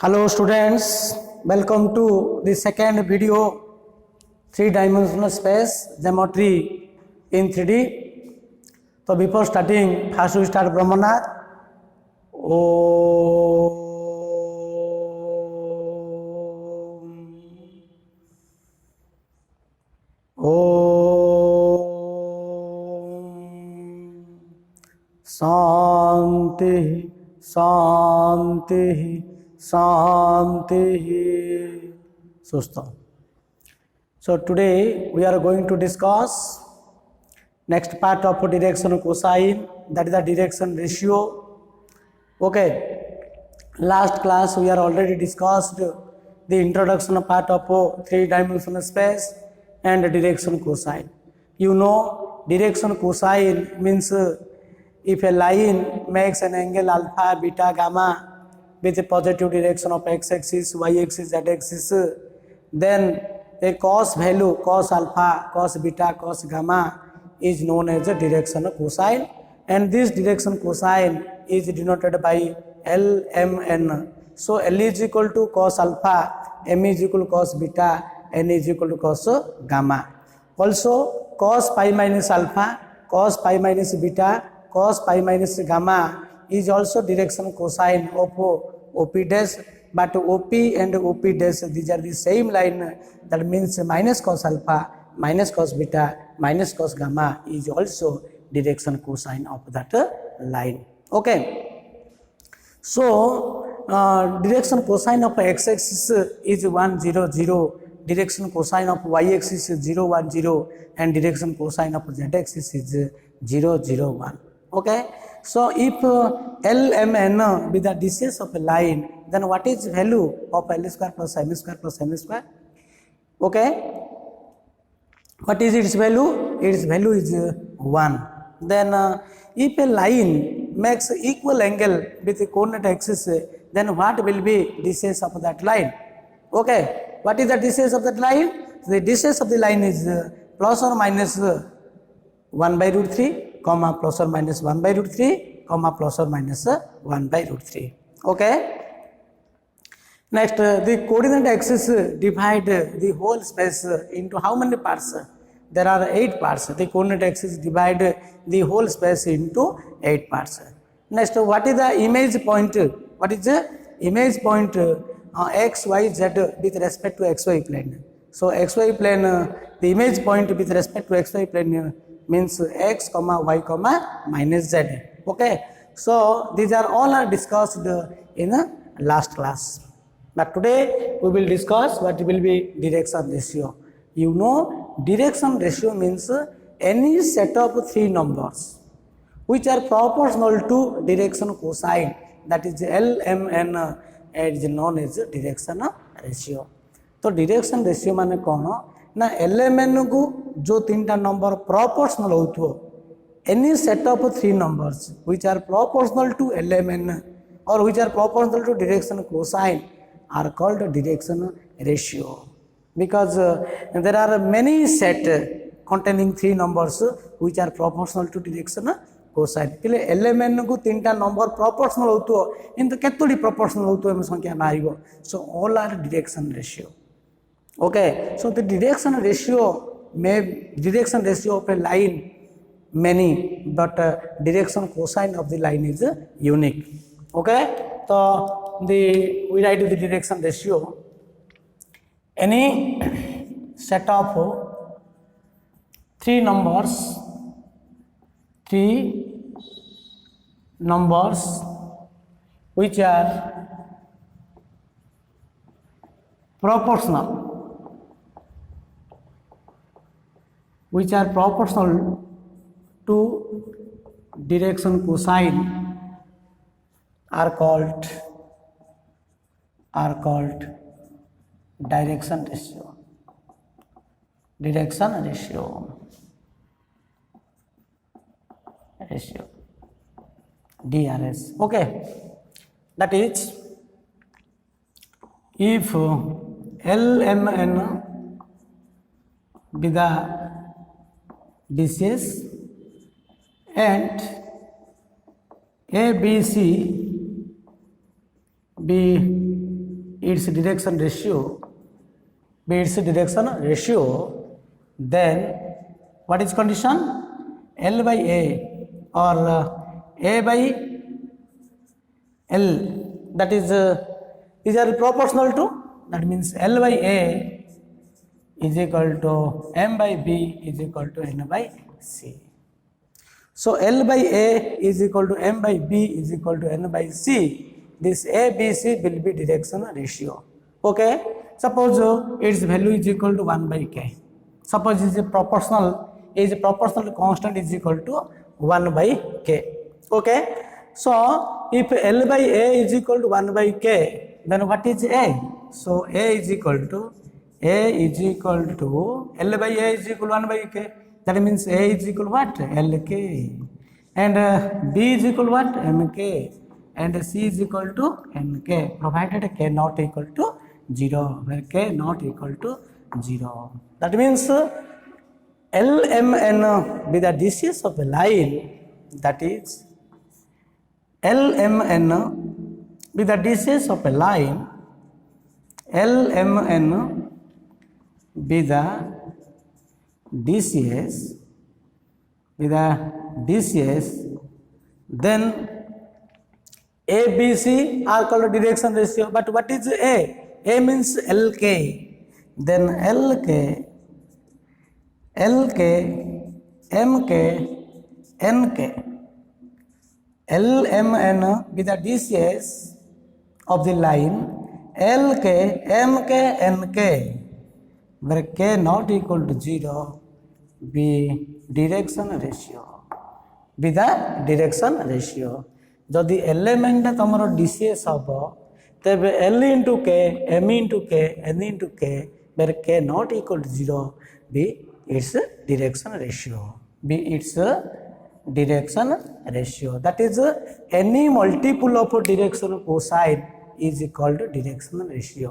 Hello students, welcome to the second video, three-dimensional space geometry in 3D. So before starting, first we start Brahmanad. Shanti Shanti Shanti. So today we are going to discuss next part of direction cosine, that is the direction ratio. Okay, last class we are already discussed the introduction part of three-dimensional space and direction cosine. You know, direction cosine means if a line makes an angle alpha, beta, gamma with a positive direction of x-axis, y-axis, z-axis, then a cos value, cos alpha, cos beta, cos gamma is known as the direction cosine, and this direction cosine is denoted by L, M, N. So L is equal to cos alpha, M is equal to cos beta, N is equal to cos gamma. Also cos pi minus alpha, cos pi minus beta, cos pi minus gamma is also direction cosine of OP dash, but OP and OP dash, these are the same line, that means minus cos alpha, minus cos beta, minus cos gamma is also direction cosine of that line. Okay, so direction cosine of x-axis is 1, 0, 0, direction cosine of y-axis is 0, 1, 0, and direction cosine of z-axis is 0, 0, 1. Okay, so if L, M, N be the distance of a line, then what is value of L square plus M square plus N square? Okay, what is its value? Its value is 1. Then if a line makes equal angle with the coordinate axis, then what will be distance of that line? Okay, what is the distance of that line? The distance of the line is plus or minus 1 by root 3, comma plus or minus 1 by root 3, comma plus or minus 1 by root 3. Okay. Next, the coordinate axis divide the whole space into how many parts? There are 8 parts. The coordinate axis divide the whole space into 8 parts. Next, what is the image point? What is the image point x, y, z with respect to xy plane? So xy plane, the image point with respect to xy plane means x, y, minus z. Okay, so these are all are discussed in the last class, but today we will discuss what will be direction ratio. You know, direction ratio means any set of 3 numbers which are proportional to direction cosine, that is L, M, N, is known as direction ratio. तो direction ratio माने कौन ना LMN को जो 3टा number proportional होथो, any set of 3 numbers which are proportional to LMN or which are proportional to direction cosine are called direction ratio, because there are many set containing 3 numbers which are proportional to direction cosine. એટલે LMN को 3टा number proportional होथो, into केतोडी proportional होथो एम संख्या बाहिबो. So all are direction ratio. Okay, so the direction ratio of a line many, but direction cosine of the line is unique. Okay, so we write the direction ratio. Any set of 3 numbers which are proportional to direction cosine are called direction ratio. DRS. Okay, that is if L, M, N be the distance and A, B, C be its direction ratio, then what is condition? L by A or A by L, that is these are proportional to, that means L by A is equal to M by B is equal to N by C. So L by A is equal to M by B is equal to N by C. This A, B, C will be direction ratio. Okay. Suppose its value is equal to 1 by K. Suppose is a proportional constant is equal to 1 by K. Okay. So if L by A is equal to 1 by K, then what is A? So A is equal to L by A is equal to 1 by K. That means A is equal to what? LK. And B is equal to what? MK. And C is equal to NK, provided K not equal to 0, where K not equal to 0. That means LMN be the distance of a line, that is LMN be the distance of a line, LMN be the DCS, then A, B, C are called direction ratio. But what is A? A means LK. Then LK, MK, NK. LMN be the DCS of the line, LK, MK, NK, where K not equal to 0 be direction ratio. Be the direction ratio. जदि element तुम DCs हम तेज L into K M into K N into K where K not equal to 0 be its direction ratio that is any multiple of direction cosine is equal to direction ratio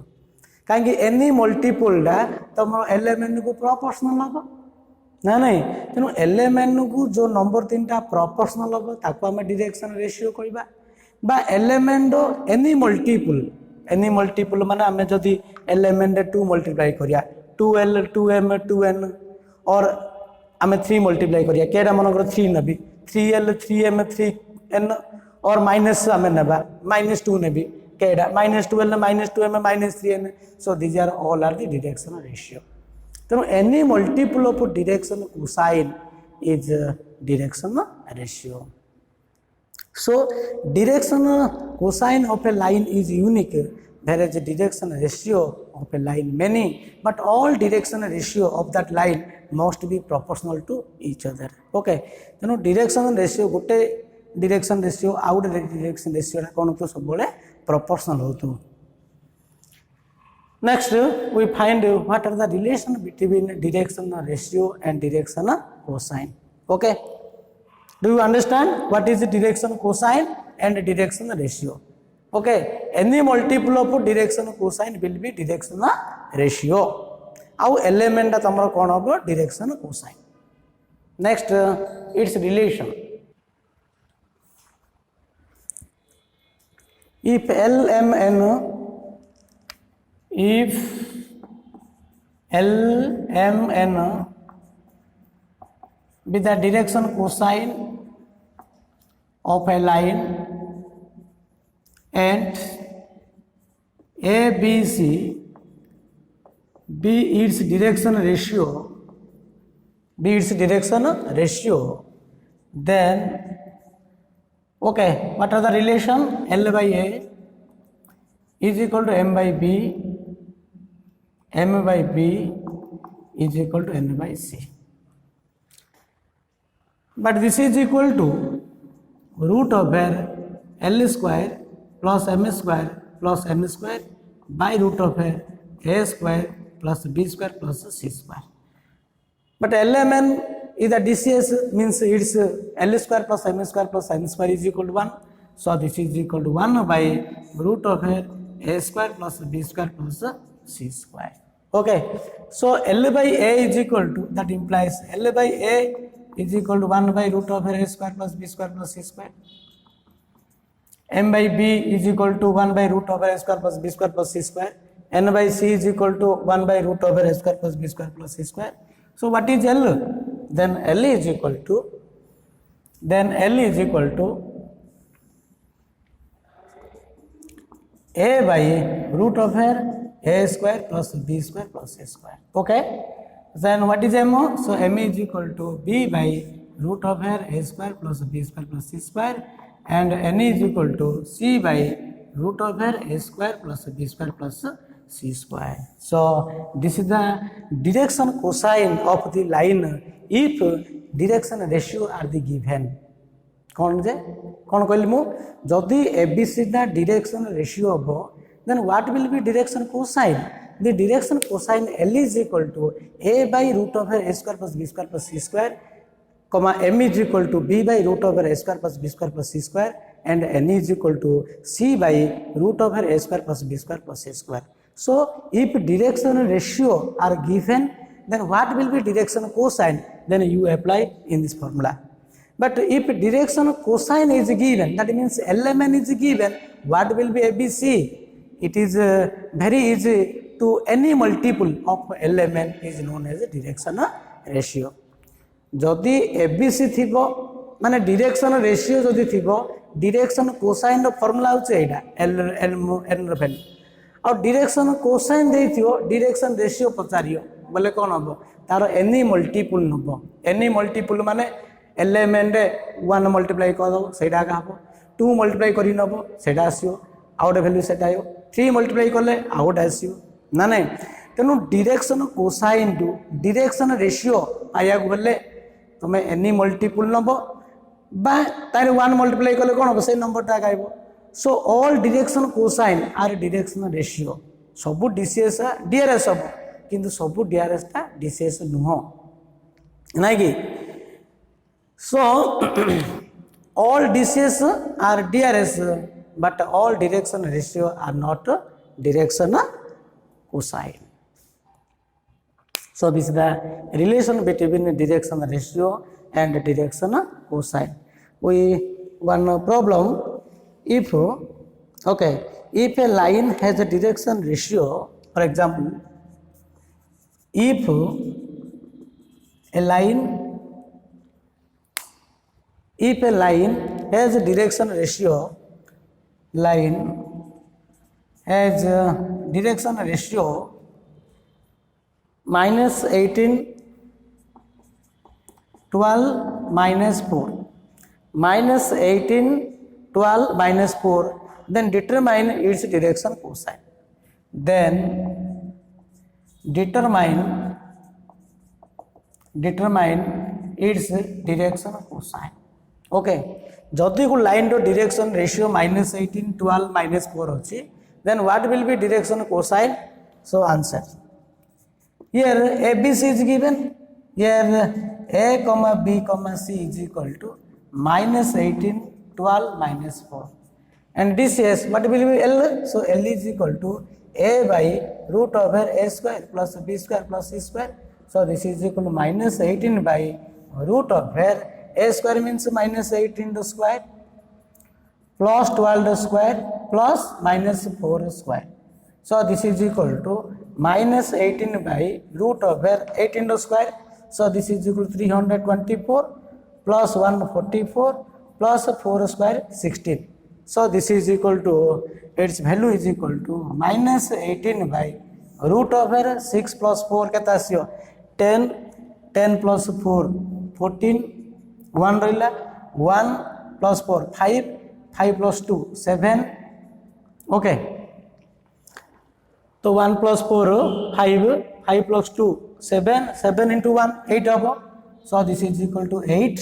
कहीं any मल्टीपलटा तुम element को proportional हम ना नहीं तेणु element को जो नंबर 3टा प्रोपोर्शनल हम ताको आम डिरेक्शन रेशियो कहबा बा एलिमेंट एनी मल्टीपल माने आम जदि एलिमेंट 2 मल्टीप्लाई करिया 2l 2m 2n और आम 3 मल्टीप्लाई करिया केडा मनकर 3 नेबी 3l 3m 3n और माइनस आम नेबा -2 नेबी केडा -12 -2m -3n so these are all are the direction ratio तेणु any multiple of direction cosine is direction ratio so direction cosine of a line is unique whereas the direction ratio of a line many but all direction ratio of that line must be proportional to each other okay तेणु direction ratio गोटे direction ratio आउ गोटे direction ratio कौन तो सब बड़े proportional होतो Next, we find what are the relation between direction ratio and direction cosine. Okay. Do you understand what is the direction cosine and direction ratio? Okay. Any multiple of direction cosine will be direction ratio. Our element of tamar kon hobo direction cosine. Next, its relation. If LMN be the direction cosine of a line and ABC be its direction ratio, then okay, what are the relation? L by A is equal to M by B, M by B is equal to N by C. But this is equal to root over L square plus M square plus N square by root over A square plus B square plus C square. But LMN is the DCS means it's L square plus M square plus N square is equal to 1. So this is equal to 1 by root over A square plus B square plus C square. Okay, so L by A is equal to, that implies L by A is equal to 1 by root of A square plus B square plus C square. m by b is equal to 1 by root over a square plus b square plus c square. N by c is equal to 1 by root over a square plus b square plus c square. So what is L? Then L is equal to a by root over a square plus b square plus c square. Okay. Then what is m? So m is equal to b by root over a square plus b square plus c square, and n is equal to c by root over a square plus b square plus c square. So this is the direction cosine of the line if direction ratio are the given. कौन जे कौन कहली मु जदि ABC दा direction ratio हो then what will be direction cosine? The direction cosine L is equal to a by root over a square plus b square plus c square, comma m is equal to b by root over a square plus b square plus c square, and n is equal to c by root over a square plus b square plus c square. So if direction ratio are given, then what will be direction cosine? Then you apply in this formula. But if direction cosine is given, that means LMN is given, what will be ABC? It is very easy to any multiple of LMN is known as a direction ratio. जदि ABC थिबो माने direction ratio जदि थिबो direction cosine रो formula होचे एटा n रो value और direction cosine देथियो direction ratio पचारियो बोले कोन हबो तार एनी मल्टीपल नबो एनी मल्टीपल माने lmn रे 1 मल्टीप्लाई कर दो सेटा का हबो 2 मल्टीप्लाई करी नबो सेटा आसियो आउट वैल्यू सेटा आयो 3 मल्टीप्लाई करले आउट आसियो ना नै तेनु direction cosine to direction ratio आया बोले तुम एनी मल्टीपल नब तार 1 मल्टीप्लाई कले कौन हम से नंबरटा गायब. So all direction cosine are direction ratio सब डीसीएस डीआरएस सब किंतु सब डीआरएस टा डीसीएस नुह ना कि. So all DCs are DRs but all direction ratio are not direction cosine. So this is the relation between direction ratio and direction cosine. We one problem, if if a line has a direction ratio, for example, if a line has a direction ratio, line has a direction ratio -18, 12, -4, -18, 12, -4, then determine its direction cosine. Then determine its direction cosine. Okay, जदि को line रो direction ratio -18, 12, -4 होची, then what will be direction cosine? So answer. Here ABC is given. Here A, B, C is equal to -18, 12, -4. And DCS, what will be L? So L is equal to A by root over A square plus B square plus C square. So this is equal to -18 by root over A square means -18 the square plus 12 the square plus -4 square. So this is equal to -18 by root over 18 the square. So this is equal to 324 plus 144 plus 4 square 16. So this is equal to, its value is equal to -18 by root over 6 plus 4 केता आसियो 10, 10 plus 4 14, 1 रहिला 1 plus 4 5, 5 plus 2 7. Okay, तो 1 plus 4 5, 5 plus 2 7, 7 into 1 8 होगा. So this is equal to 8.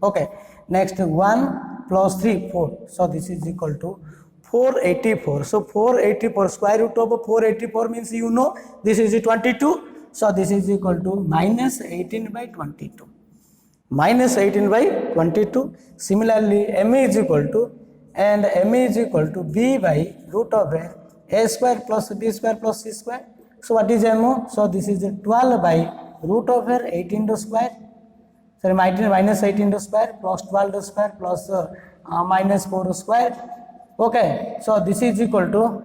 Okay, next 1 plus 3 4. So this is equal to 484. So 484 square root of 484 means you know this is 22. So this is equal to -18 by 22. -18 by 22. Similarly, m is equal to, and m is equal to b by root over a square plus b square plus c square. So what is m? So this is 12 by root over 18 the square. Sorry, -18 the square plus 12 the square plus -4 the square Okay, so this is equal to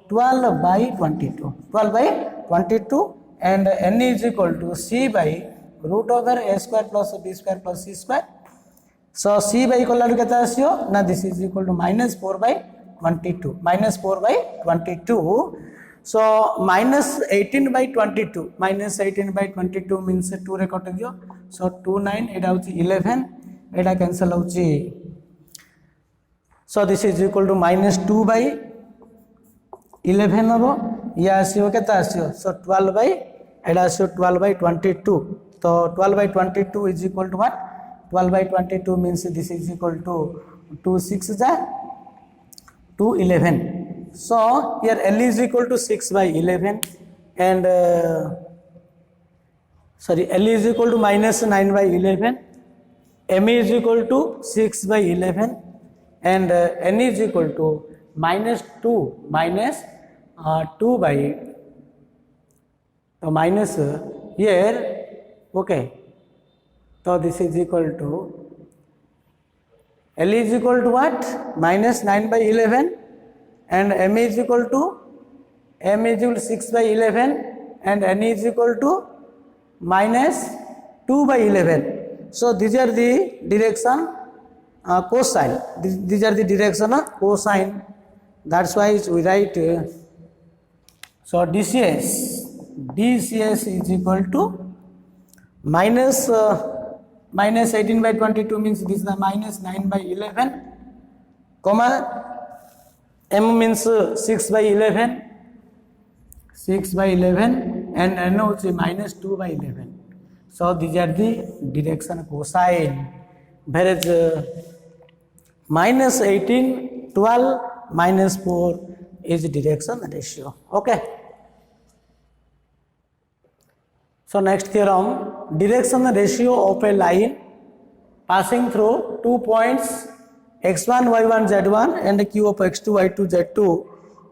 12 by 22. 12 by 22, and n is equal to c by root over a square plus b square plus c square. So c by equal to kete asio na, this is equal to minus 4 by 22. Minus 4 by 22. So minus 18 by 22. Minus 18 by 22 means 2 re kate dio. So 2 9 eta hochi 11. Eta cancel hochi. So this is equal to minus 2 by 11 hobo. या आसियो केता आसियो. So 12 by eta आसियो 12 by 22. So 12 by 22 is equal to what? 12 by 22 means this is equal to 2 6 is 211. So here L is equal to 6 by 11, and L is equal to minus 9 by 11, M is equal to 6 by 11, and N is equal to minus 2 by minus here. Okay, so this is equal to L is equal to what? Minus 9 by 11, and M is equal to 6 by 11, and N is equal to minus 2 by 11. So these are the direction cosine. These are the direction of cosine. That's why we write so DCS is equal to minus 18 by 22 means this is the minus 9 by 11, comma M means 6 by 11, and N is minus 2 by 11. So these are the direction cosine. Whereas minus 18, 12, minus 4 is direction ratio. Okay. So next theorem, direction ratio of a line passing through 2 points x1, y1, z1 and q of x2, y2, z2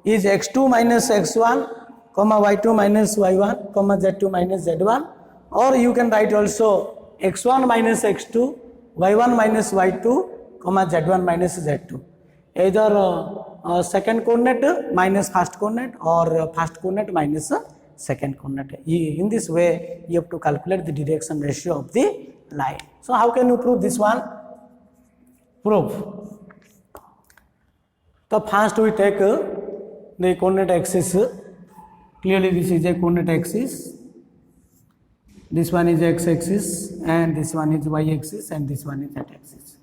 is x2 minus x1, y2 minus y1, z2 minus z1, or you can write also x1 minus x2, y1 minus y2, z1 minus z2. Either second coordinate minus first coordinate, or first coordinate minus second coordinate. In this way, you have to calculate the direction ratio of the line. So how can you prove this one? Proof. So first we take the coordinate axis. Clearly this is a coordinate axis. This one is x-axis, and this one is y-axis, and this one is z-axis.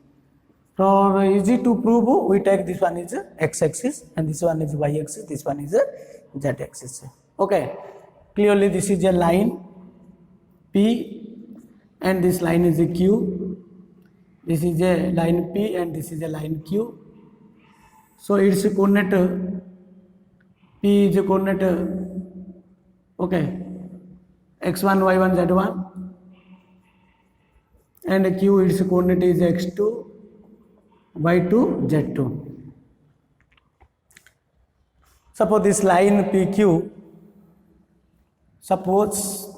So easy to prove, we take this one is x-axis, and this one is y-axis, this one is z-axis. Okay. Clearly this is a line P, and this line is a Q. This is a line P, and this is a line Q. So its coordinate P is a coordinate okay, x1, y1, z1, and Q its coordinate is x2, y2, z2. Suppose this line PQ, suppose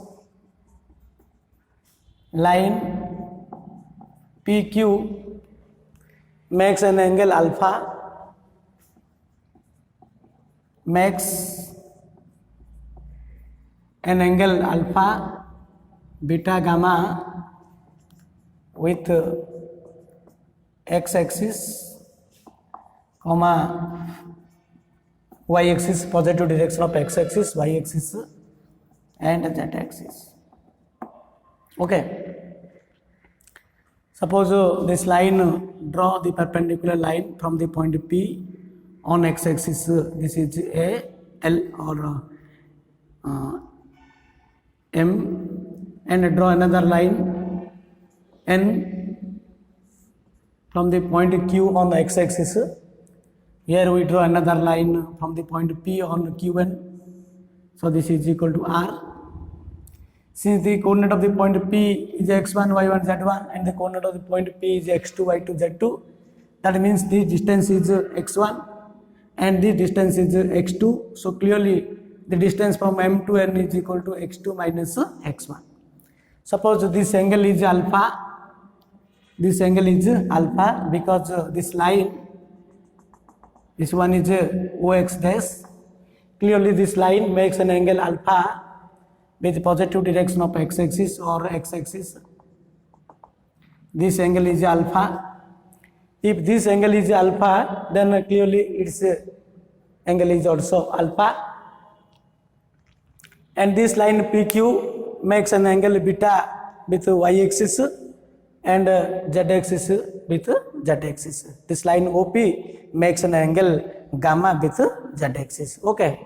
line PQ makes an angle alpha, beta, gamma with x-axis, y-axis, positive direction of x-axis, y-axis, and z-axis. Okay. Suppose this line, draw the perpendicular line from the point P on x-axis. This is a L or M, and draw another line N from the point Q on the x-axis. Here we draw another line from the point P on Qn. So this is equal to R. Since the coordinate of the point P is x1, y1, z1, and the coordinate of the point P is x2, y2, z2, that means this distance is x1 and this distance is x2. So clearly the distance from M to N is equal to x2 minus x1. Suppose this angle is alpha. This angle is alpha because this line This one is OX dash. Clearly this line makes an angle alpha with positive direction of x-axis or x-axis. This angle is alpha. If this angle is alpha, then clearly its angle is also alpha. And this line PQ makes an angle beta with y-axis and z-axis with z-axis. This line OP makes an angle gamma with z-axis. Okay.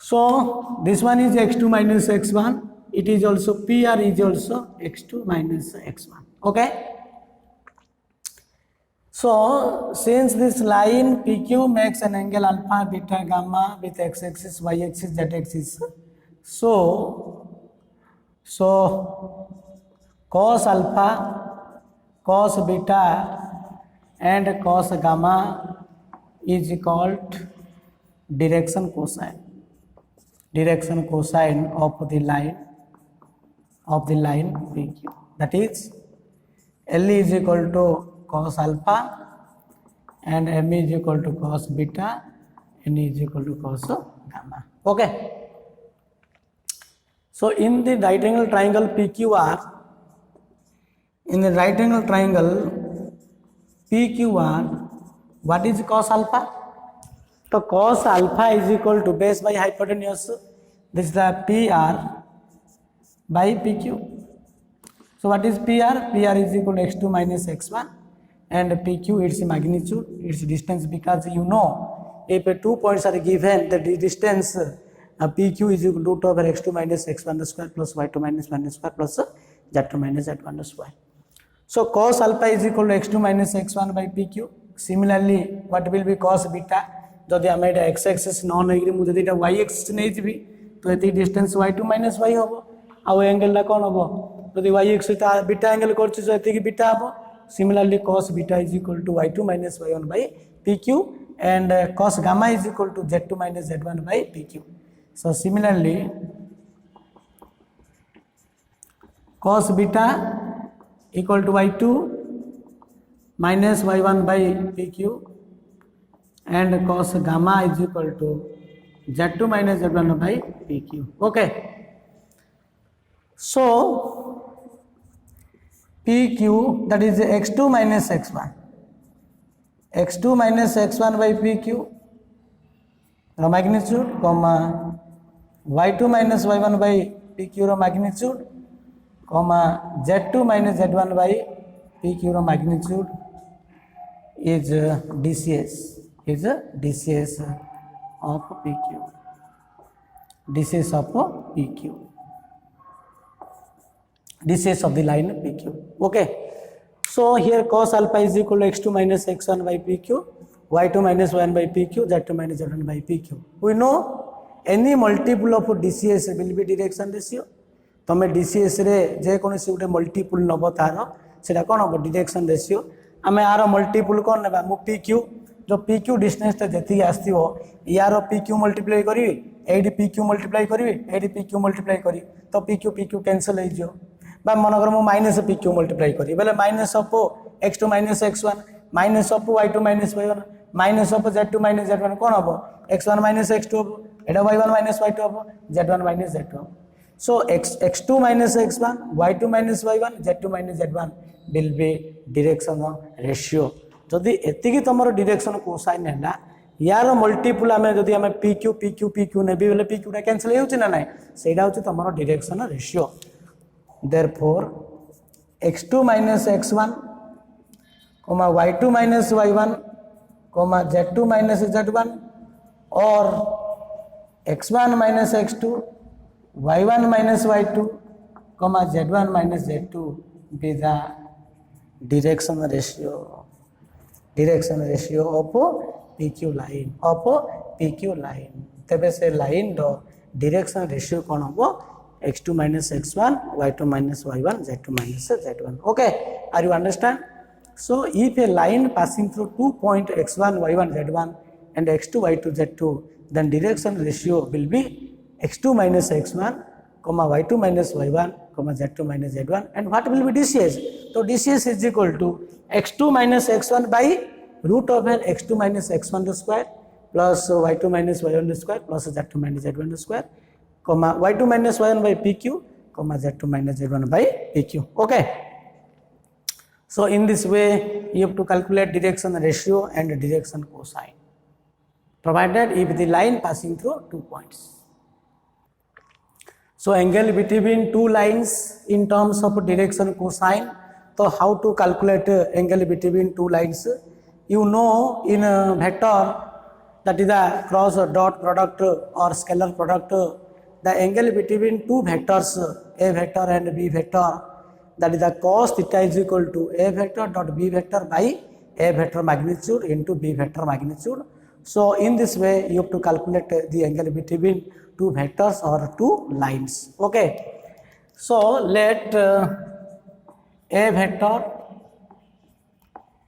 So this one is x2 minus x1. It is also PR is also x2 minus x1. Okay. So since this line PQ makes an angle alpha, beta, gamma with x-axis, y-axis, z-axis, so cos alpha, cos beta and cos gamma is called direction cosine. Direction cosine of the line PQ. That is L is equal to cos alpha and M is equal to cos beta, N is equal to cos gamma. Okay. So in the right angle triangle PQR, in the right angle triangle PQR, what is cos alpha? So cos alpha is equal to base by hypotenuse. This is the PR by PQ. So what is PR? PR is equal to x2 minus x1 and PQ its magnitude, its distance, because you know if 2 points are given, the distance PQ is equal to root over x2 minus x1 square plus y2 minus y square plus z2 minus z1 square. So cos alpha is equal to x2 minus x1 by PQ. Similarly, what will be cos beta? जदि आम ये x axis न नहीं मुझे Y axis नहीं जी तो ये distance y2 minus y हम आउ एंगल कौन हम जब वाई एक्सिस बीटा एंगल कर बीटा हम. Similarly, cos beta is equal to y2 minus y1 by pq and cos gamma is equal to z2 minus z1 by pq. So similarly, cos beta equal to y2 minus y1 by pq and cos gamma is equal to z2 minus z1 by pq. Okay. So pq, that is x2 minus x1. x2 minus x1 by pq ro magnitude, comma y2 minus y1 by pq ro magnitude, comma z2 minus z1 by pq ro magnitude is DCS, is DCS of pq, DCS of pq, DCS of the line pq. Okay. So here cos alpha is equal to x2 minus x1 by pq, y2 minus y1 by pq, z2 minus z1 by pq. We know any multiple of DCS will be direction ratio. तुम DCS रे जे कोनों से उठे multiple नबो तारो सेटा कौन हम direction ratio. आमे आरो multiple कौन नेबा मु PQ जो PQ distance ता जति आस्ती हो यारो PQ multiply करी एडी PQ multiply करी एडी PQ multiply करी तो PQ cancel हो जियो बा मनकर मु माइनस PQ multiply करी बेले minus of x2 minus x1 minus of y2 minus y1 minus of z2 minus z1 कौन हबो x1 minus x2 हबो एडा y1 minus y2 हबो z1 minus z2 हबो. So x2 minus x1, y2 minus y1, z2 minus z1 will be direction ratio. जदि एतिकी तमरो direction cosine हैला यार multiple आमे जदि आमे pq नेबी बेले pq टा कैंसिल हेउछि ना नाही सेडा होछि तमरो direction ratio. Therefore x2 minus x1, y2 minus y1, z2 minus z1 or x1 minus x2, y1 minus y2, z1 minus z2 be the direction ratio of PQ line, तबे से line रो direction ratio कौन होबो x2 minus x1, y2 minus y1, z2 minus z1. Okay, are you understand? So if a line passing through 2 point x1, y1, z1 and x2, y2, z2, then direction ratio will be x2 minus x1, y2 minus y1, z2 minus z1, and what will be DCS? So DCS is equal to x2 minus x1 by root over x2 minus x1 square plus y2 minus y1 square plus z2 minus z1 square, comma y2 minus y1 by pq, comma z2 minus z1 by pq. Okay. So in this way you have to calculate direction ratio and direction cosine, provided if the line passing through 2 points. So angle between two lines in terms of direction cosine. So how to calculate angle between two lines? You know, in a vector, that is the cross or dot product or scalar product, the angle between two vectors, a vector and b vector, that is the cos theta is equal to a vector dot b vector by a vector magnitude into b vector magnitude. So in this way you have to calculate the angle between two vectors or two lines. Okay. So let a vector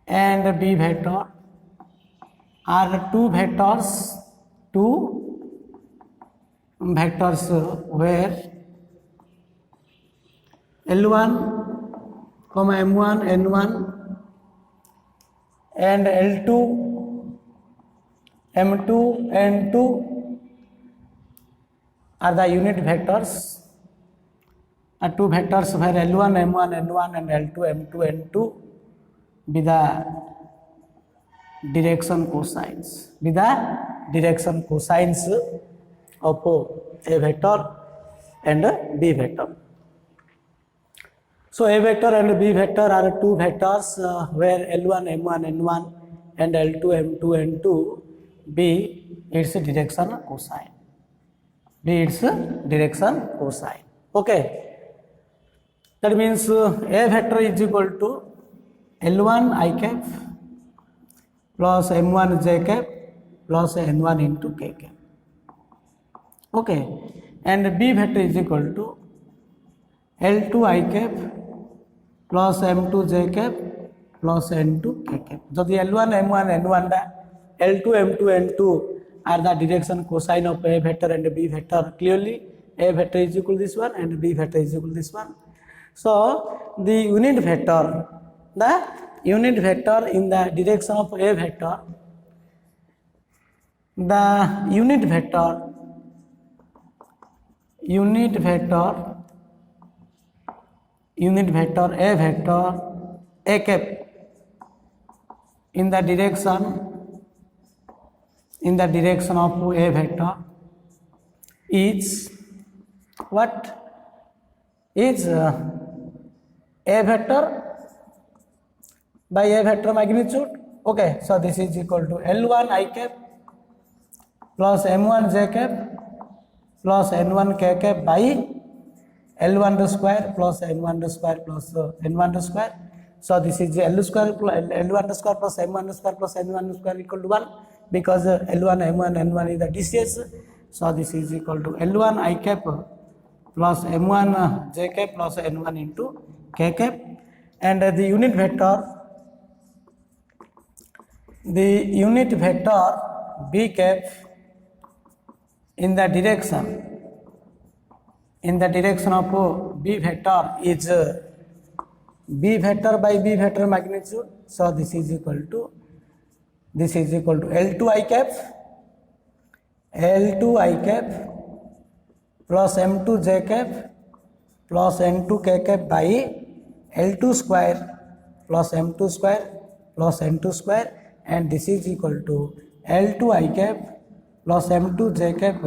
and b vector are two vectors where L1, M1, N1 and L2, M2, N2 are the unit vectors, are two vectors where L1, M1, N1 and L2, M2, N2 be the direction cosines, of a vector and b vector. So a vector and b vector are two vectors where L1, M1, N1 and L2, M2, N2 be its direction cosine. Okay. That means a vector is equal to L1 I cap plus M1 j cap plus N1 into k cap. Okay. And b vector is equal to L2 I cap plus M2 j cap plus N2 k cap. So the L1, M1, N1, L2, M2, N2 are the direction cosine of a vector and b vector. Clearly, a vector is equal to this one and b vector is equal to this one. So the unit vector in the direction of a vector, the unit vector a vector a cap in the direction of a vector is what? Is a vector by a vector magnitude. Okay, so this is equal to L1 I cap plus M1 j cap plus N1 k cap by L1 square plus N1 square plus N1 square. So this is L square plus L1 square plus M1 square plus N1 square equal to 1, because L1, M1, N1 is the DCS. So this is equal to L1 I cap plus M1 j cap plus N1 into k cap, and the unit vector b cap in the direction of b vector is b vector by b vector magnitude. So this is equal to L2 I cap plus M2 j cap plus N2 k cap by L2 square plus M2 square plus N2 square, and this is equal to L2 I cap plus M2 j cap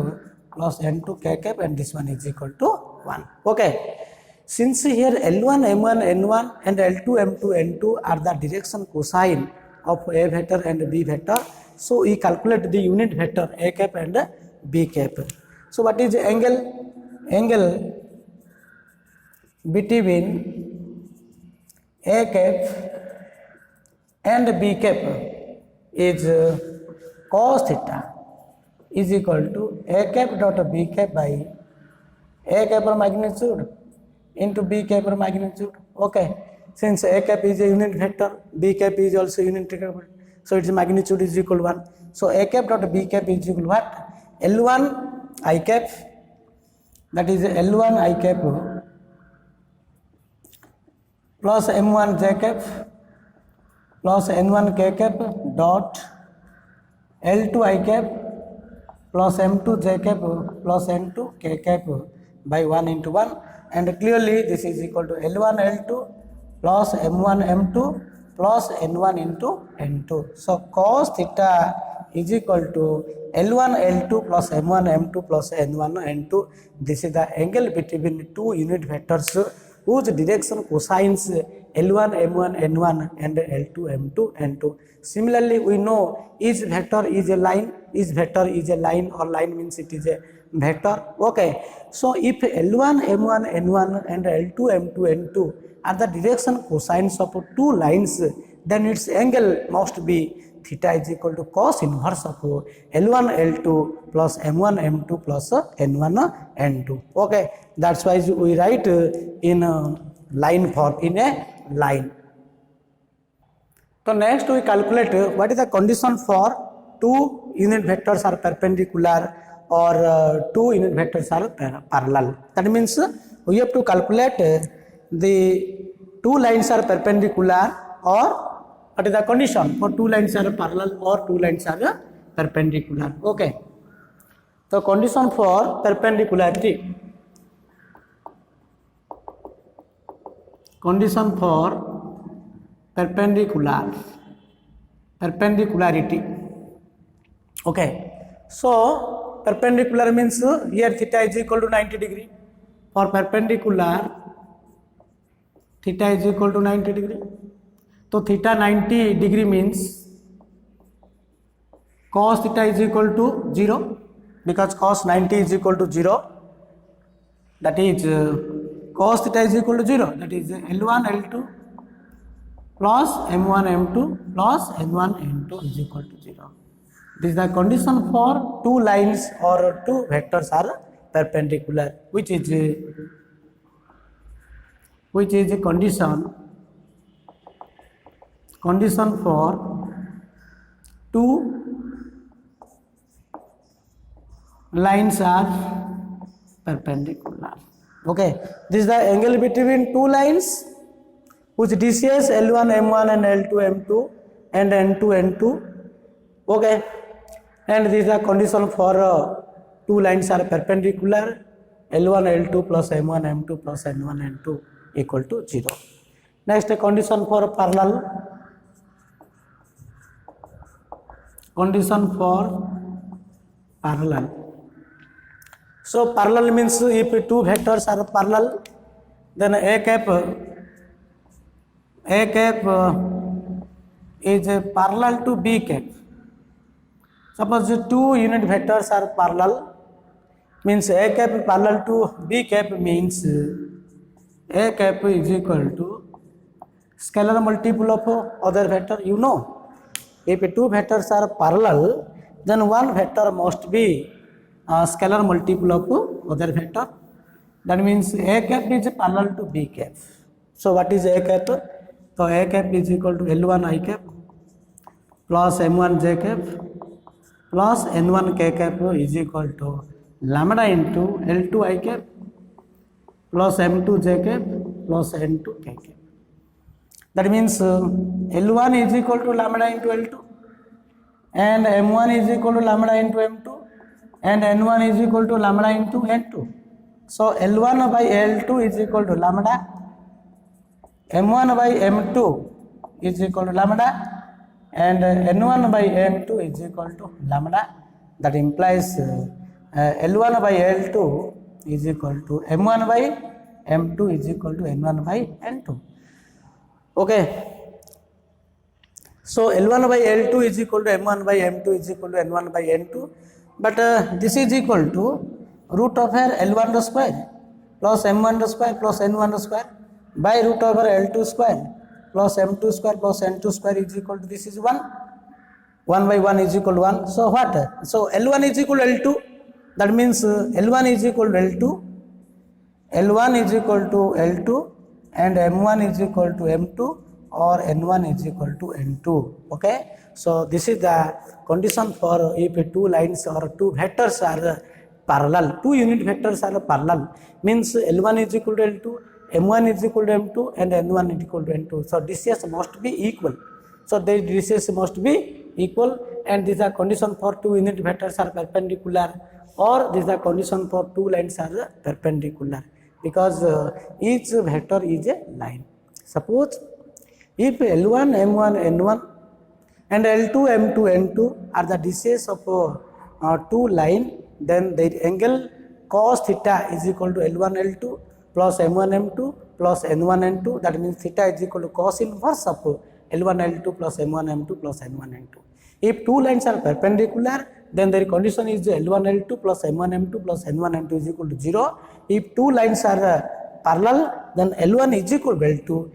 plus N2 k cap, and this one is equal to 1. Okay. Since here L1, M1, N1 and L2, M2, N2 are the direction cosine of a vector and b vector, so we calculate the unit vector a cap and b cap. So what is angle between a cap and b cap is cos theta is equal to a cap dot b cap by a cap magnitude into b cap magnitude. Okay, since a cap is a unit vector, b cap is also unit vector, so its magnitude is equal to 1. So a cap dot b cap is equal to what? L1 I cap, that is L1 I cap plus M1 j cap plus n1 k cap dot L2 I cap plus m2 j cap plus n2 k cap by 1 into 1, and clearly this is equal to L1 L2 plus m1 m2 plus n1 into n2. So cos theta is equal to L1 L2 plus m1 m2 plus n1 n2. This is the angle between two unit vectors whose direction cosines L1 m1 n1 and L2 m2 n2. Similarly, we know each vector is a line. Each vector is a line, or line means it is a vector. Okay. So if L1 m1 n1 and L2 m2 n2 are the direction cosines of two lines, then its angle must be theta is equal to cos inverse of L1 L2 plus m1 m2 plus n1 n2. Okay, that's why we write in line form, in a line. So next we calculate what is the condition for two unit vectors are perpendicular or two unit vectors are parallel. That means we have to calculate the two lines are perpendicular, or what is the condition for two lines are parallel or two lines are perpendicular. Okay, so condition for perpendicularity, condition for perpendicularity. Okay, so perpendicular means here theta is equal to 90 degree. For perpendicular, theta is equal to 90 degree. So theta 90 degree means cos theta is equal to 0, because cos 90 is equal to 0. That is cos theta is equal to 0. That is L1 L2 plus m1 m2 plus n1 n2 is equal to 0. This is the condition for two lines or two vectors are perpendicular, which is a condition for two lines are perpendicular. Okay, this is the angle between two lines whose DCS L1 M1 and L2 M2 and N2 N2. Okay, and this is the condition for two lines are perpendicular, L1 L2 plus M1 M2 plus N1 N2 equal to 0. Next, a condition for parallel. Condition for parallel. So parallel means if two vectors are parallel, then A cap is parallel to B cap. Suppose two unit vectors are parallel, means A cap parallel to B cap means A cap is equal to scalar multiple of other vector. You know, if two vectors are parallel, then one vector must be scalar multiple of other vector. That means A cap is parallel to B cap. So what is A cap? So A cap is equal to L1 I cap plus M1 J cap plus N1 K cap is equal to lambda into L2 I cap plus M2 J cap plus N2 K cap. That means L1 is equal to lambda into L2 and M1 is equal to lambda into M2 and N1 is equal to lambda into N2. So L1 by L2 is equal to lambda, M1 by M2 is equal to lambda, and N1 by N2 is equal to lambda. That implies L1 by L2 is equal to M1 by M2 is equal to N1 by N2. Okay. So L1 by L2 is equal to M1 by M2 is equal to N1 by N2. But this is equal to root over L1 square plus M1 square plus N1 square by root over L2 square plus M2 square plus N2 square is equal to, this is 1. 1 by 1 is equal to 1. So what? So L1 is equal to L2. That means L1 is equal to L2. L1 is equal to L2 and M1 is equal to M2 or N1 is equal to N2. Okay. So this is the condition for if two lines or two vectors are parallel, two unit vectors are parallel, means L1 is equal to L2, M1 is equal to M2 and N1 is equal to N2. So DCS must be equal. So the indices must be equal, and this is a condition for two unit vectors are perpendicular, or this is a condition for two lines are perpendicular, because each vector is a line. Suppose if L1, M1, N1 and L2, M2, N2 are the dishes of two line, then the angle cos theta is equal to L1, L2 plus M1, M2 plus N1, N2. That means theta is equal to cos inverse of L1, L2 plus M1, M2 plus N1, N2. If two lines are perpendicular, then their condition is L1, L2 plus M1, M2 plus N1, N2 is equal to 0. If two lines are parallel, then L1 is equal to L2,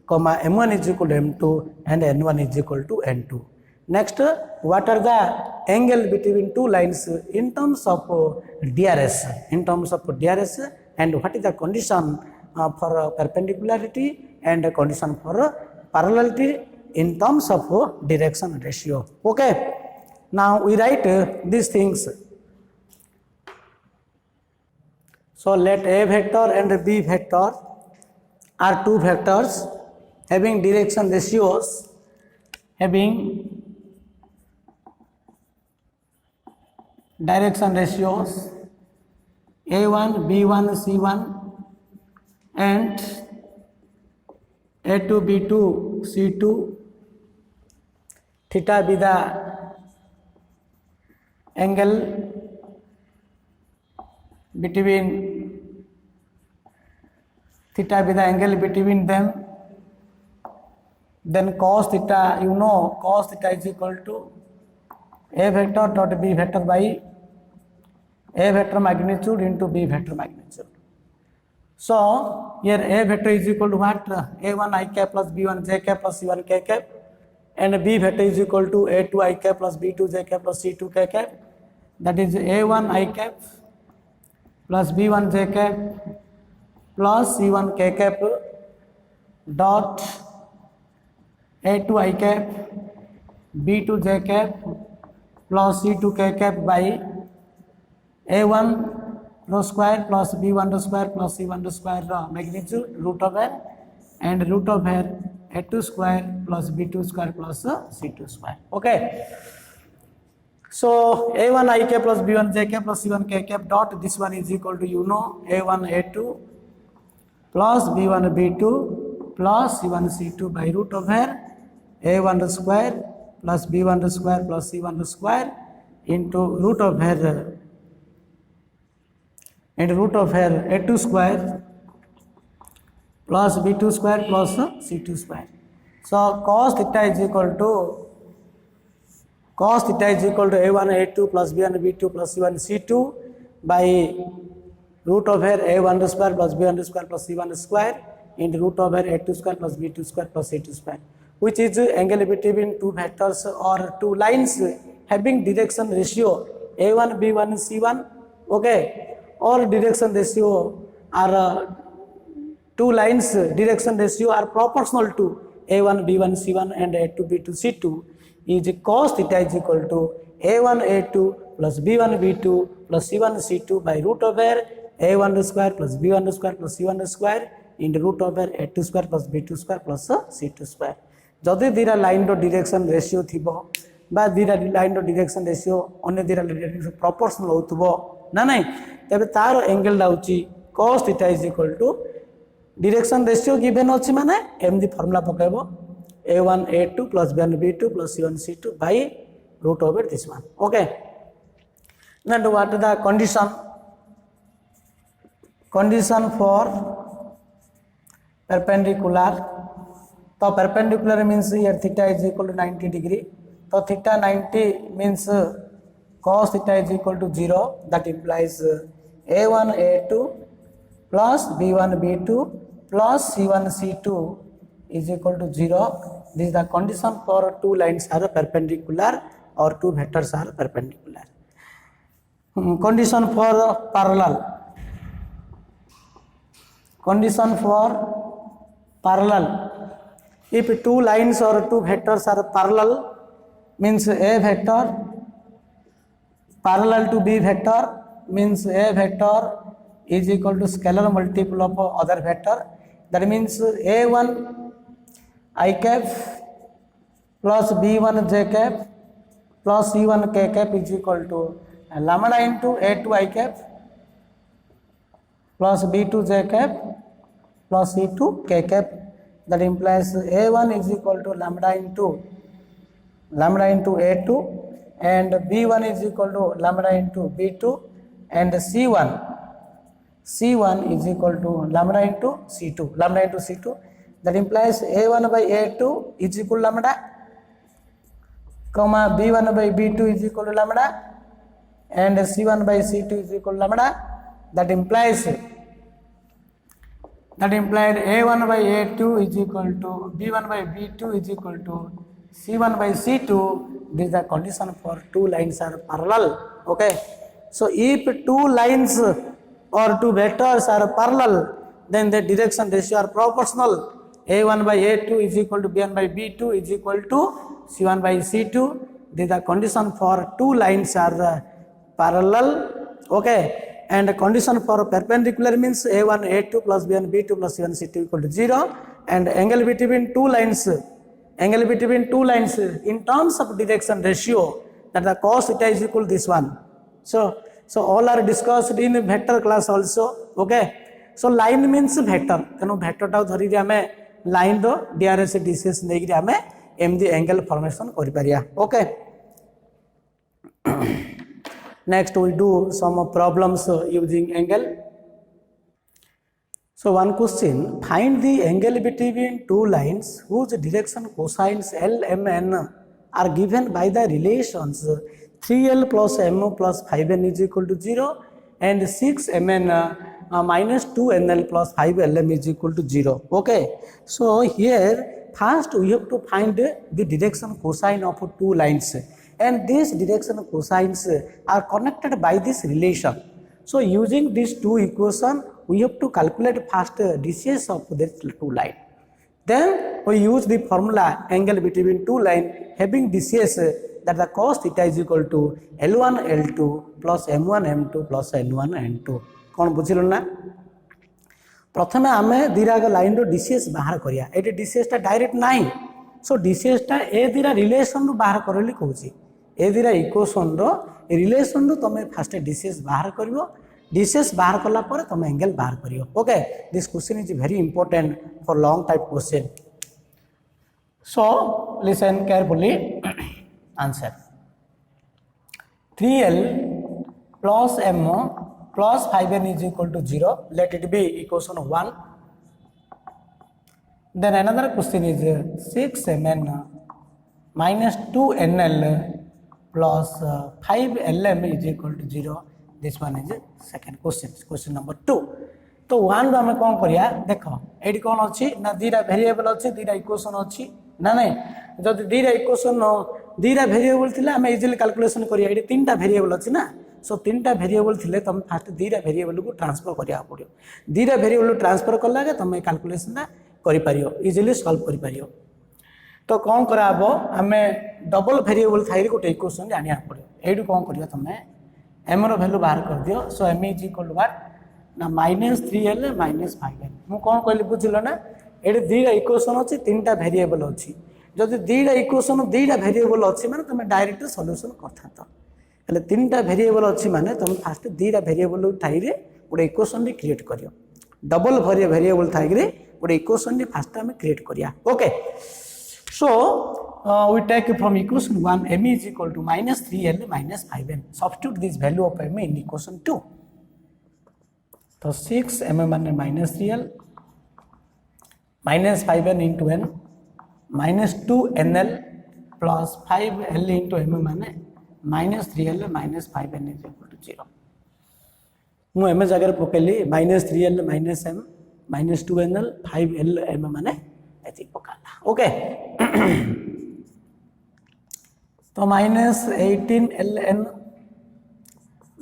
M1 is equal to M2 and N1 is equal to N2. Next, what are the angle between two lines in terms of DRS? In terms of DRS, and what is the condition for perpendicularity and condition for parallelity in terms of direction ratio. Okay. Now we write these things. So let A vector and B vector are two vectors having direction ratios A1, B1, C1 and A2, B2, C2. Theta be the angle between them. Then cos theta, you know, cos theta is equal to A vector dot B vector by A vector magnitude into B vector magnitude. So here A vector is equal to what? A1 I cap plus B1 j cap plus C1 k cap, and B vector is equal to A2 I cap plus B2 j cap plus C2 k cap. That is A1 I cap plus B1 j cap plus C1 k cap dot A2 I cap B2 j cap plus C2 k cap by A1 rho square plus B1 rho square plus C1 rho square magnitude root of n, and root of n A2 square plus B2 square plus C2 square. Okay. So A1 I cap plus B1 j cap plus C1 k cap dot, this one is equal to, you know, A1 A2 plus B1 B2 plus C1 C2 by root of A1 square plus B1 square plus C1 square into root of A2 square plus B2 square plus C2 square. So cos theta is equal to A1 A2 plus B1 B2 plus C1 C2 by root of A1 square plus B1 square plus C1 square into root of A2 square plus B2 square plus C2 square, which is angle between two vectors or two lines having direction ratio A1 B1 C1. Okay, or direction ratio are two lines direction ratio are proportional to A1 B1 C1 and A2 B2 C2 is cos theta is equal to A1 A2 plus B1 B2 plus C1 C2 by root over A1 square plus B1 square plus C1 square into root over A2 square plus B2 square plus C2 square. जदि दीटा line रो direction ratio थिबो बा दीटा line रो direction ratio अन्य दीटा direction proportional होतबो ना नहीं, तबे तार एंगल डाउची cos theta is equal to direction ratio given अछि माने एमदी फार्मूला पकाइबो A1 A2 plus B1 B2 plus C1 C2 by root over this one. Okay, then what is the condition for perpendicular? So perpendicular means here theta is equal to 90 degree. So theta 90 means cos theta is equal to 0. That implies A1 A2 plus B1 B2 plus C1 C2 is equal to 0. This is the condition for two lines are perpendicular or two vectors are perpendicular. Condition for parallel. Condition for parallel. If two lines or two vectors are parallel, means A vector parallel to B vector, means A vector is equal to scalar multiple of other vector. That means A1 I cap plus b1 j cap plus c1 k cap is equal to lambda into a2 I cap plus b2 j cap plus c2 k cap. That implies a1 is equal to lambda into a2 and b1 is equal to lambda into b2 and c1 is equal to lambda into c2. That implies a1 by a2 is equal to lambda, comma b1 by b2 is equal to lambda and c1 by c2 is equal to lambda. That implied a1 by a2 is equal to b1 by b2 is equal to c1 by c2. This is the condition for two lines are parallel. Okay, so if two lines or two vectors are parallel, then the direction ratio are proportional. a1 by a2 is equal to b1 by b2 is equal to c1 by c2. This is the condition for two lines are parallel. Okay, and the condition for perpendicular means a1 a2 plus b1 b2 plus c1 c2 equal to 0, and angle between two lines in terms of direction ratio, that the cos theta is equal to this one. So all are discussed in vector class also. Okay, so line means vector, तेणु vector टा धरी आमे line रो DRS DCS नेकी आमे एमदी angle formation करि परिया. Okay, next we do some problems using angle. So one question, find the angle between two lines whose direction cosines L, M, N are given by the relations 3L plus M plus 5N is equal to 0 and 6Mn minus 2NL plus 5LM is equal to 0. Okay, so here first we have to find the direction cosine of two lines, and these direction cosines are connected by this relation. So using these two equations, we have to calculate first DCS of the two line. Then we use the formula angle between two line having DCS, that the cos theta is equal to L1 L2 plus M1 M2 plus N1 N2. कौन बुझिल ना? प्रथमे आमे दीराग line रो DCS बाहर करिया. Eighty DCS टा direct नाही, सो DCS टा ए दीरा relation रो बाहर करली कहूची. ए दीरा इक्वेशन रो रिलेशन रो तमे फर्स्ट DCS बाहर करिवो. DCS बाहर कला पर तमे एंगल बाहर करियो. Okay, this question is very important for long type question. So listen carefully. Answer 3L plus M plus 5N is equal to 0. Let it be equation 1. Then another question is 6Mn minus 2NL plus 5LM is equal to 0. This one is second question. Question number 2. तो 1 रो हमें कौन करिया देखो AD कौन अछि ना दीरा variable अछि दीरा equation अछि ना नहीं जब दीरा इक्वेशन दीरा वेरिएबल थिला हम इजीली कैलकुलेशन करिया एडी तीनटा वेरिएबल अछि ना सो तीनटा वेरिएबल थिले तुम फर्स्ट दीरा वेरिएबल को ट्रांसफर करिया पड़ियो दीरा वेरिएबल ट्रांसफर करला के तुम कैलकुलेशन करि पारियो इजीली सॉल्व करि पारियो तो कौन कराबो हमें डबल वेरिएबल थाइरे गोटे इक्वेशन जानिया पड़ियो एडी कौन करियो तुम m रो वैल्यू बाहर कर दियो so m is equal to what ना -3l -5l मु कौन कहली बुझिलो ना एडी दीरा इक्वेशन अछि तीनटा वेरिएबल अछि जदि दीटा इक्वेशन दीटा वेरिएबल अछि माने तुम डायरेक्ट सॉल्यूशन करथा त हले तीनटा वेरिएबल अछि माने तुम फास्ट दीटा वेरिएबल थाइरे गोटे इक्वेशन भी क्रिएट करियो डबल वेरिएबल थाइरे गोटे इक्वेशन भी फास्ट हम क्रिएट करिया okay so we take from equation 1 m is equal to -3l -5n substitute this value of m in equation 2 तो 6m माने -3l -5n into n -2nl plus 5l into m माने -3l -5n is equal to 0 मु m जगह पकेली -3l -m -2nl 5l m माने एति पकाला okay तो -18ln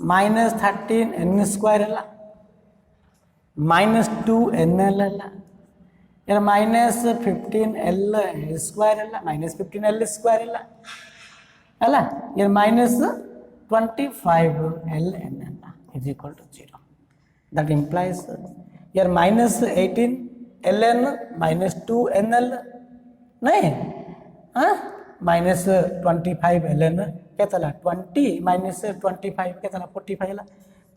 -13n square है -2nl है यार -15l स्क्वायर है -15l स्क्वायर है यार -25ln is equal to 0 that implies यार -18ln -2nl नहीं हाँ माइनस 25 ln केते 20 माइनस 25 केते 45 है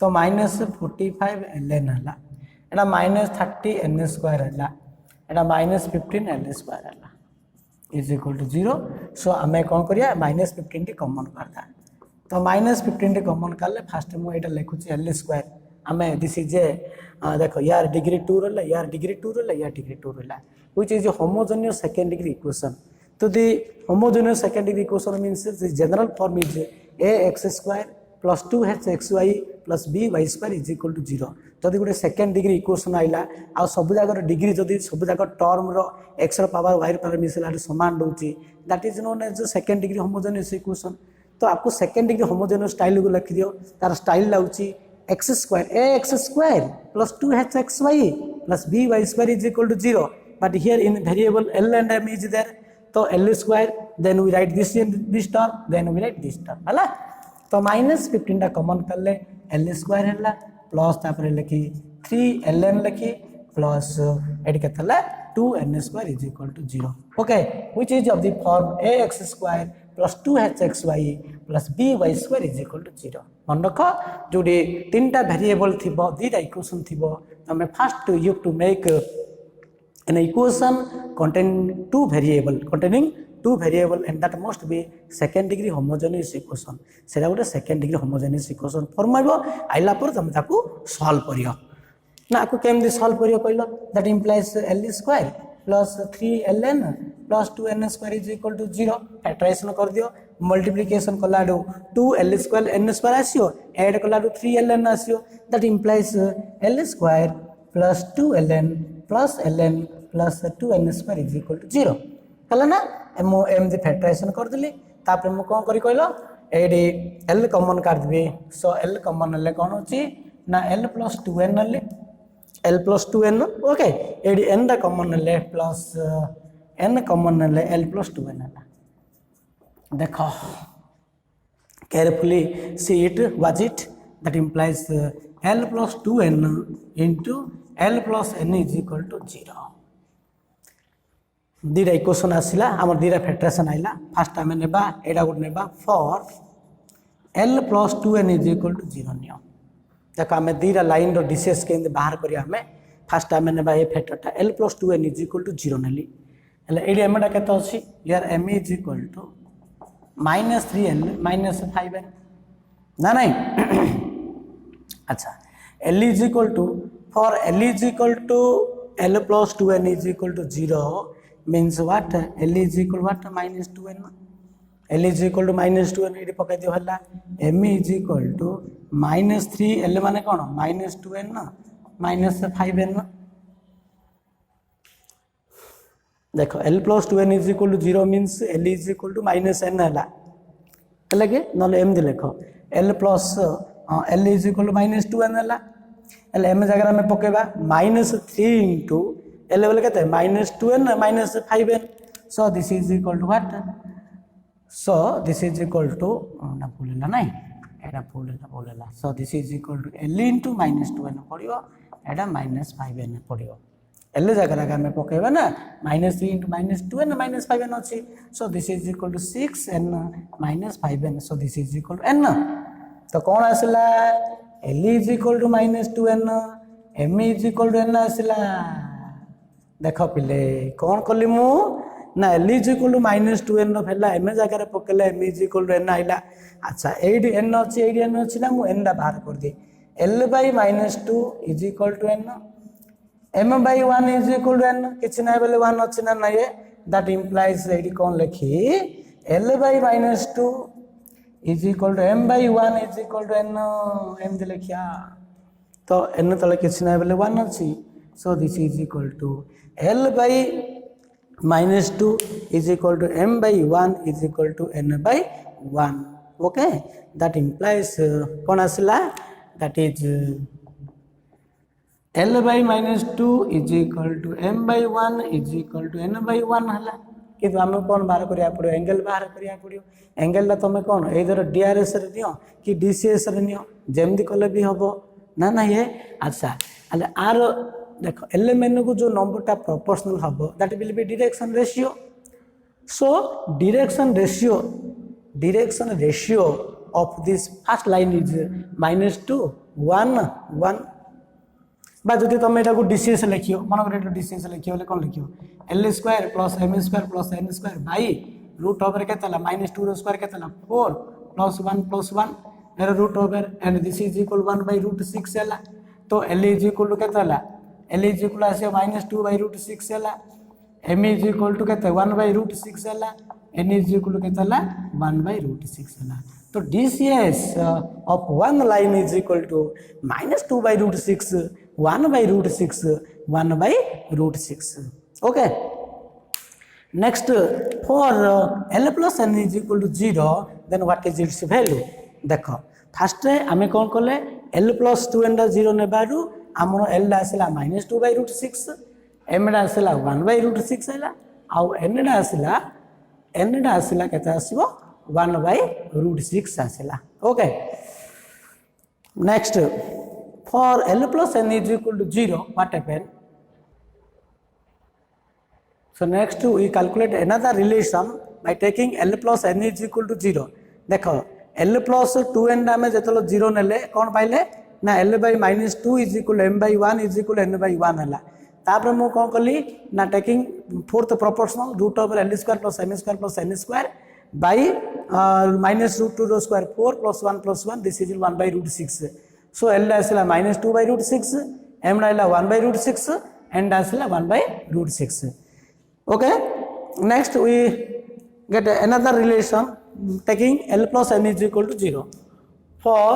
तो माइनस 45 ln है एटा माइनस 30 n स्क्वायर है एटा माइनस 15 l स्क्वायर है इज इक्वल टू 0 सो आम कौन करिया माइनस 15 टी कॉमन करदा तो माइनस 15 टी कॉमन करले फास्ट मु एटा लिखुची l स्क्वायर आम दिस इज ए देखो यार डिग्री 2 रला यार डिग्री 2 रला यार डिग्री 2 रला which is a homogeneous second degree equation तो the homogeneous second degree equation means the general form is ax square plus 2hxy plus by square is equal to 0 जदि गोटे सेकेंड डिग्री इक्वेशन आइला आ सब जागर degree जदि सब जागर टर्म रो x रो पावर y रो पावर मिसला समान दोची that is known as second degree homogeneous equation तो आपको सेकेंड डिग्री होमोजेनियस स्टाइल को लिख दियो तार style लाउची x square ax square plus 2hxy plus by square is equal to 0 but here in variable l and m is there तो l square then we write this term then we write this term हला तो minus 15 टा common कर ले l square हला plus तापर लिखी 3ln लिखी प्लस एड केतला 2n square is equal to 0 okay which is of the form ax square plus 2hxy plus by square is equal to 0 मन रख जोडी तीनटा वेरिएबल थिबो दीटा इक्वेशन थिबो तमे first you have to make an equation containing two variable and that must be second degree homogeneous equation सेटा गोटे second degree homogeneous equation form आइबो आइला पर तुम ताकू सॉल्व करियो ना को केमदी सॉल्व करियो कहलो that implies l square plus 3ln plus 2n square is equal to 0 factorization कर दियो मल्टीप्लिकेशन कलाडो 2l स्क्वायर n स्क्वायर आसियो ऐड कलाडो 3ln आसियो that implies l square plus 2ln plus ln plus 2n square is equal to 0 कला ना मु एमदी factorisation कर दिली तापर मु कोन करी कहलो एडी l कॉमन कर देबे सो l कॉमन ले कोन होची ना l प्लस 2n ले l प्लस 2n ओके एडी n दा कॉमन ले प्लस n कॉमन ले l प्लस 2n ला देखो carefully see it was it that implies l plus 2n into l plus n is equal to 0 दीटा equation आसिला हमर दीटा factorisation आइला first आमे नेबा एडा गुड नेबा for l plus 2n is equal to 0 नियो देखो आमे दीटा लाइन रो डिसेस के बाहर करिया हमें फर्स्ट आमे नेबा ए फैक्टरटा l plus 2n is equal to 0 नेली हले एडी एमडा केतो अछि यार m is equal to minus 3n minus 5n ना नहीं अच्छा l is equal to for l is equal to l plus 2n is equal to 0 means what l is equal what minus 2n l is equal to minus 2n एडी पकाइ दियो हला m is equal to minus 3 l माने कोन minus 2n ना minus 5n देखो l plus 2n is equal to 0 means l is equal to minus n हला लगे नले m दे लिखो l plus l is equal to minus 2n हला l m जगह में पकेबा minus 3 into l लेवल कहते हैं minus 2n minus 5n so this is equal to what so this is equal to ना बोलेला नहीं एडा बोलेला so this is equal to l into minus 2n पड़ियो एडा minus 5n पड़ियो l जगह में पकेबा ना minus 3 into minus 2n minus 5n अछि so this is equal to 6n minus 5n so this is equal to n तो कौन आसला l is equal to minus 2n m is equal to n आसला देखो पिले कौन कली मु ना l is equal to minus 2n नो फेला m जगह रे पकेला m is equal to n आइला अच्छा 8 n अछि 8 n अछि ना मु n दा बाहर कर दे l by minus 2 is equal to n m by 1 is equal to n किछ ना बेले 1 अछि ना ना ये दैट इंप्लाइज एडी कौन लिखी l by minus 2 is equal to m by 1 is equal to n m दे लिखिया तो n तले किछ ना बेले 1 अछि so this is equal to l by minus 2 is equal to m by 1 is equal to n by 1 okay that implies कौन आसला that is l by minus 2 is equal to m by 1 is equal to n by 1 हला कि आम कौन बाहर करिया पड़ो angle बाहर करिया पड़ो एंगल ला तुम कौन एधर डीआरएस रे दियो कि डीसीएस रे नियो जेमदी कले भी हबो ना ना ये अच्छा अले आर देखो एल मेन को जो नंबर टा प्रोपोर्शनल हबो that will be direction ratio So direction ratio of this first line is -2 1 1. बा जदि तुम यहाँ डीसीएस लिखियो मन कर डीसीएस लिखियो कौन लिखियो L square plus M square plus N square by root over के -2 स्क्वायर के 4 plus 1 root over and this is equal 1/√6 है तो एल इज इक्वल टू के एल इज इक्वल आसे -2/√6 है एम इज इक्वल टू के 1/√6 है एन इज इक्वल टू के 1/√6 है तो DCs of one line is equal to -2/√6 1/√6 1/√6. Okay. Next, for L plus n is equal to 0, then what is its value? देखो fast आम कौन कले L plus 2n 0 नेबारू आमर L आसला -2/√6 M आसला 1/√6 है आउ N आसला केते आसीबो 1/√6 आसला. Okay next for L plus n is equal to 0, what happened? So next we calculate another relation by taking L plus n is equal to 0. देखो L plus 2n आमे जेतलो 0 नेले कौन पाइले ना L by -2 is equal to m by 1 is equal to n by 1 है तापर मु कौन कली ना taking fourth proportional root over L square plus m square plus n square by -√2 स्क्वायर 4 plus 1 plus 1 this is 1/√6. So L आसला -2/√6 M Ayla 1/√6 and आसला 1/√6. Okay. Next we get another relation taking L plus n is equal to 0. For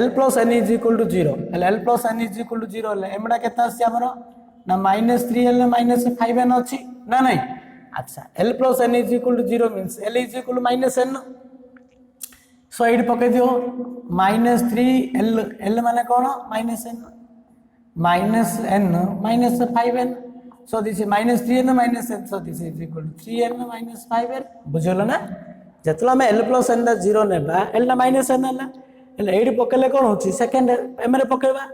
L plus n is equal to 0, L plus n is equal to 0 M डा केता आसी हमरो ना -3L -5n अछि ना नहीं. अच्छा L plus n is equal to 0 means L is equal to -n. सो ये पके दियो -3L L माने कौन -n -5n so this is -3n -n so this is equal to 3n -5n बुझलो ना जतला में L plus n 0 नेबा L ना -n हला एले एडी पकेले कौन होची सेकंड एम रे पकेबा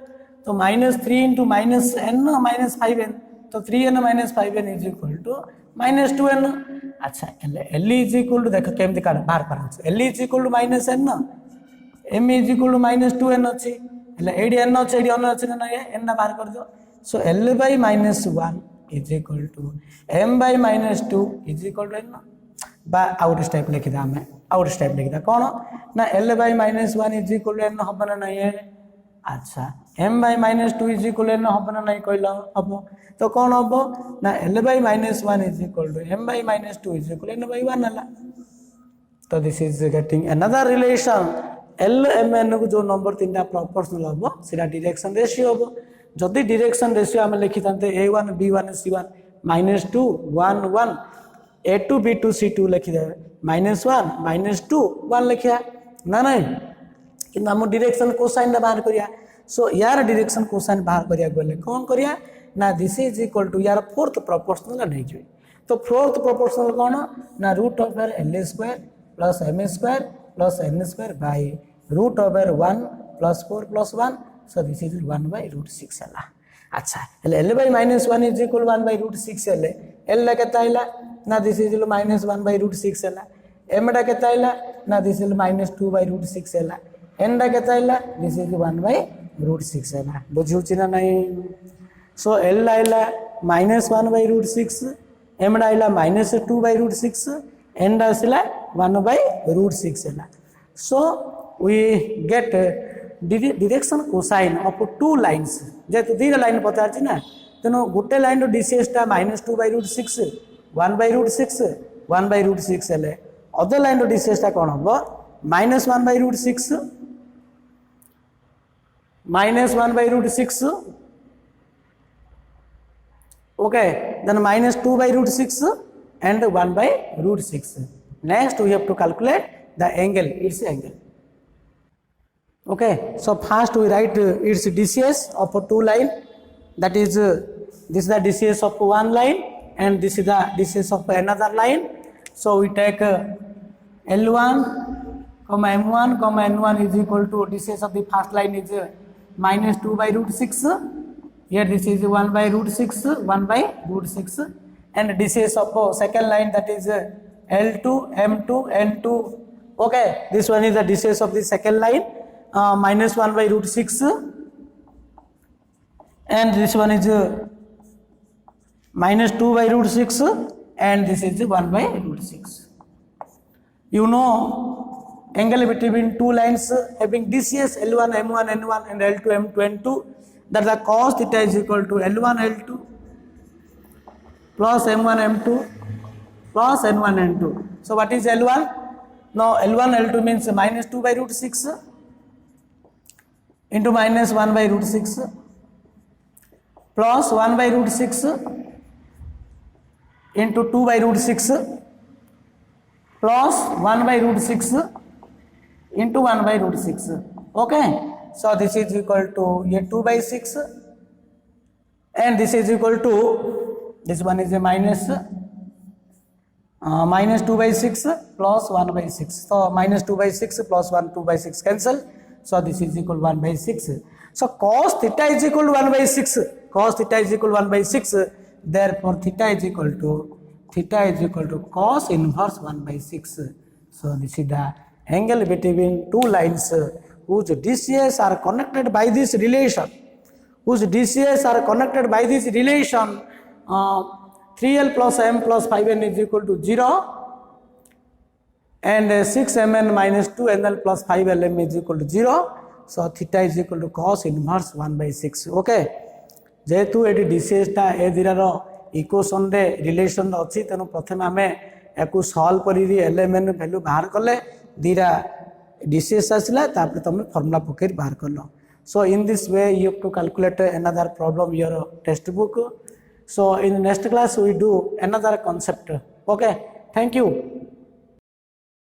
तो -3 * -n -5n तो 3n -5n is equal to -2n. अच्छा L इज इक्वल टू देखो केमती काढ बाहर कर L is equal to -n M is equal to -2n अछि एले एडी n अछि एडी n अछि ना n ना बाहर कर दो so L by -1 is equal to M by -2 is equal to n बा आउट स्टेप लिखि दा हमें आउट स्टेप लिखि दा कोन ना L by -1 is equal to n हबना नहीं है. अच्छा M by -2 is equal n हबना नहीं कहला हबो तो कौन हम ना L by -1 is equal to M by -2 is equal to n by 1 है तो this is getting another relation L M n को जो नंबर तीनटा प्रोपोर्शनल हम सेटा डायरेक्शन रेशियो हम जदि डायरेक्शन रेशियो हम लिखि थांते A1 B1 C1 -2 1 1 A2 B2 C2 लिखि दे -1 -2 1 लिखिया ना नहीं कि हम डायरेक्शन कोसाइन बाहर करिया सो यार डायरेक्शन कोसाइन बाहर करिया गले कौन करिया ना दिस इज इक्वल टू यार फोर्थ प्रोपोर्शनल नहीं जो तो फोर्थ प्रोपोर्शनल कौन ना root over L square plus m square plus n square by root over 1 plus 4 plus 1 so this is 1/√6 है. अच्छा L by -1 इज इक्वल 1/√6 है L ला केता आइला ना दिस इज -1/√6 है m डा केता आइला ना दिस इज -2/√6 है n डा केता आइला दिस इज 1/√6 है बुझिउ चिना नहीं. सो L आइला -1/√6 M आइला -2/√6 N आसला 1/√6 है. So we get direction cosine of two lines जेतु दीटा लाइन पचार ना तेणु गोटे लाइन डीसीएस टा -2/√6 1/√6 1/√6 है अदर लाइन डीसीएस टा कौन हम -1/√6 -1/√6 okay then -2/√6 and 1/√6. Next we have to calculate the angle its angle. Okay so first we write its DCS of a two line that is this is the DCS of one line and this is the DCS of another line. So we take L1 comma M1 comma N1 is equal to DCS of the first line is -2/√6. Here this is 1/√6 1/√6 and DCS of second line, that is L2 M2 N2. Okay, this one is the DCS of the second line, minus 1 by root 6, and this one is minus 2 by root 6, and this is 1 by root 6. You know, angle between two lines having DCS L1 M1 N1 and L2 M2 N2, that the cos theta is equal to L1 L2 plus M1 M2 plus N1 N2. So what is L1? Now L1 L2 means minus 2 by root 6 into minus 1 by root 6 plus 1 by root 6 into 2 by root 6 plus 1 by root 6 into 1 by root 6. Okay, so this is equal to 2 by 6, and this is equal to, this one is a minus 2 by 6 plus 1 by 6. So minus 2 by 6 plus 2 by 6 cancel. So this is equal to 1 by 6. So cos theta is equal to 1 by 6. Cos theta is equal to 1 by 6. Therefore theta is equal to cos inverse 1 by 6. So this is the angle between two lines whose DCS are connected by this relation. 3L plus M plus 5N is equal to 0, and 6Mn minus 2NL plus 5LM is equal to 0. So theta is equal to cos inverse 1 by 6. Okay, जेहेतु ये DCS टा ए दिरार equation रे relation अच्छी, तेणु प्रथम आम या solve कर LMN वैल्यू बाहर कले, दीरा DCS आसला, तापर तुम फॉर्मूला पकड़ बाहर कल. So in this way you have to calculate another problem in your textbook. So in the next class we do another concept. Okay, thank you.